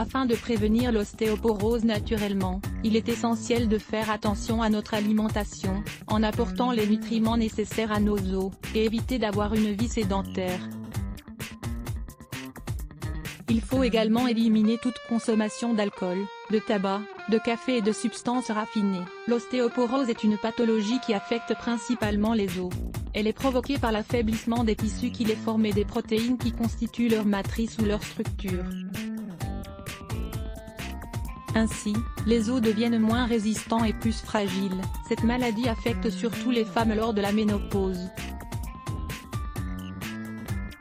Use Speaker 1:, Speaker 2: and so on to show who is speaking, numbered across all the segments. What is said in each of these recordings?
Speaker 1: Afin de prévenir l'ostéoporose naturellement, il est essentiel de faire attention à notre alimentation, en apportant les nutriments nécessaires à nos os, et éviter d'avoir une vie sédentaire. Il faut également éliminer toute consommation d'alcool, de tabac, de café et de substances raffinées. L'ostéoporose est une pathologie qui affecte principalement les os. Elle est provoquée par l'affaiblissement des tissus qui les forment et des protéines qui constituent leur matrice ou leur structure. Ainsi, les os deviennent moins résistants et plus fragiles. Cette maladie affecte surtout les femmes lors de la ménopause.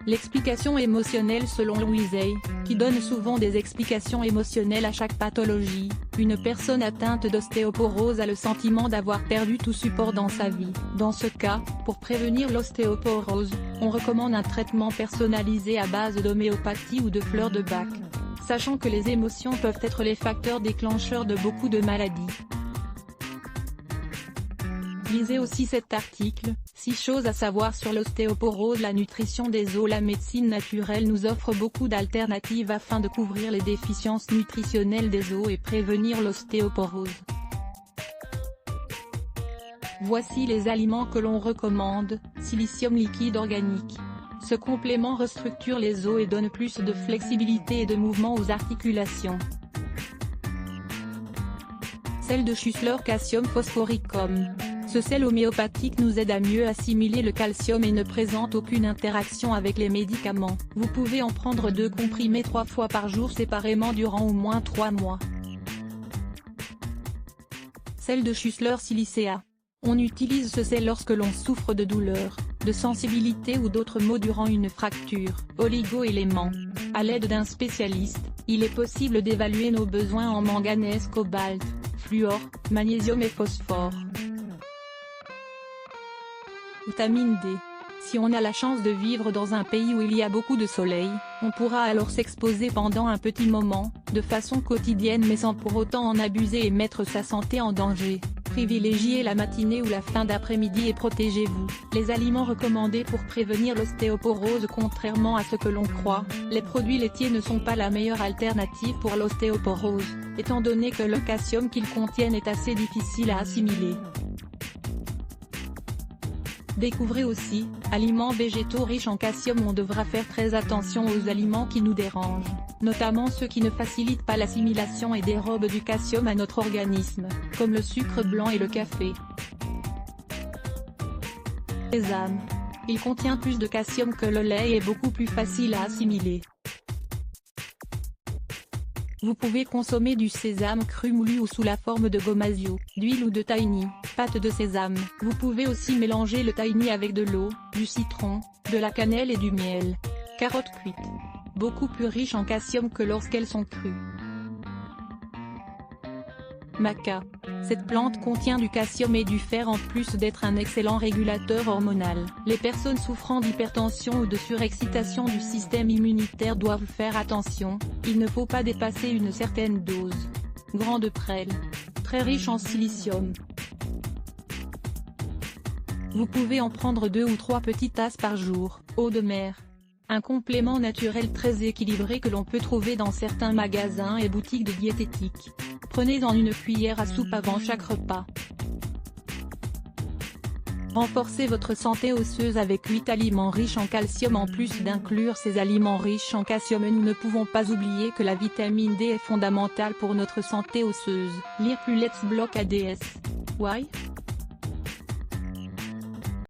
Speaker 1: L'explication émotionnelle selon Louise Hay, qui donne souvent des explications émotionnelles à chaque pathologie, une personne atteinte d'ostéoporose a le sentiment d'avoir perdu tout support dans sa vie. Dans ce cas, pour prévenir l'ostéoporose, on recommande un traitement personnalisé à base d'homéopathie ou de fleurs de Bach, sachant que les émotions peuvent être les facteurs déclencheurs de beaucoup de maladies. Lisez aussi cet article, 6 choses à savoir sur l'ostéoporose. La nutrition des os. La médecine naturelle nous offre beaucoup d'alternatives afin de couvrir les déficiences nutritionnelles des os et prévenir l'ostéoporose. Voici les aliments que l'on recommande. Silicium liquide organique. Ce complément restructure les os et donne plus de flexibilité et de mouvement aux articulations. Sel de Schussler. Calcium phosphoricum. Ce sel homéopathique nous aide à mieux assimiler le calcium et ne présente aucune interaction avec les médicaments. Vous pouvez en prendre 2 comprimés 3 fois par jour séparément durant au moins 3 mois. Sel de Schussler silicea. On utilise ce sel lorsque l'on souffre de douleurs, de sensibilité ou d'autres maux durant une fracture. Oligo-éléments. À l'aide d'un spécialiste, il est possible d'évaluer nos besoins en manganèse, cobalt, fluor, magnésium et phosphore. Vitamine D. Si on a la chance de vivre dans un pays où il y a beaucoup de soleil, on pourra alors s'exposer pendant un petit moment, de façon quotidienne mais sans pour autant en abuser et mettre sa santé en danger. Privilégiez la matinée ou la fin d'après-midi et protégez-vous. Les aliments recommandés pour prévenir l'ostéoporose. Contrairement à ce que l'on croit, les produits laitiers ne sont pas la meilleure alternative pour l'ostéoporose, étant donné que le calcium qu'ils contiennent est assez difficile à assimiler. Découvrez aussi, aliments végétaux riches en calcium. On devra faire très attention aux aliments qui nous dérangent, notamment ceux qui ne facilitent pas l'assimilation et dérobent du calcium à notre organisme, comme le sucre blanc et le café. Sésame. Il contient plus de calcium que le lait et est beaucoup plus facile à assimiler. Vous pouvez consommer du sésame cru moulu ou sous la forme de gomasio, d'huile ou de tahini, pâte de sésame. Vous pouvez aussi mélanger le tahini avec de l'eau, du citron, de la cannelle et du miel. Carottes cuites. Beaucoup plus riches en calcium que lorsqu'elles sont crues. Maca. Cette plante contient du calcium et du fer en plus d'être un excellent régulateur hormonal. Les personnes souffrant d'hypertension ou de surexcitation du système immunitaire doivent faire attention, il ne faut pas dépasser une certaine dose. Grande prêle. Très riche en silicium. Vous pouvez en prendre 2 ou 3 petites tasses par jour. Eau de mer. Un complément naturel très équilibré que l'on peut trouver dans certains magasins et boutiques de diététique. Prenez-en une cuillère à soupe avant chaque repas. Renforcez votre santé osseuse avec 8 aliments riches en calcium. En plus d'inclure ces aliments riches en calcium, nous ne pouvons pas oublier que la vitamine D est fondamentale pour notre santé osseuse. Lire plus Let's Block ADS. Why?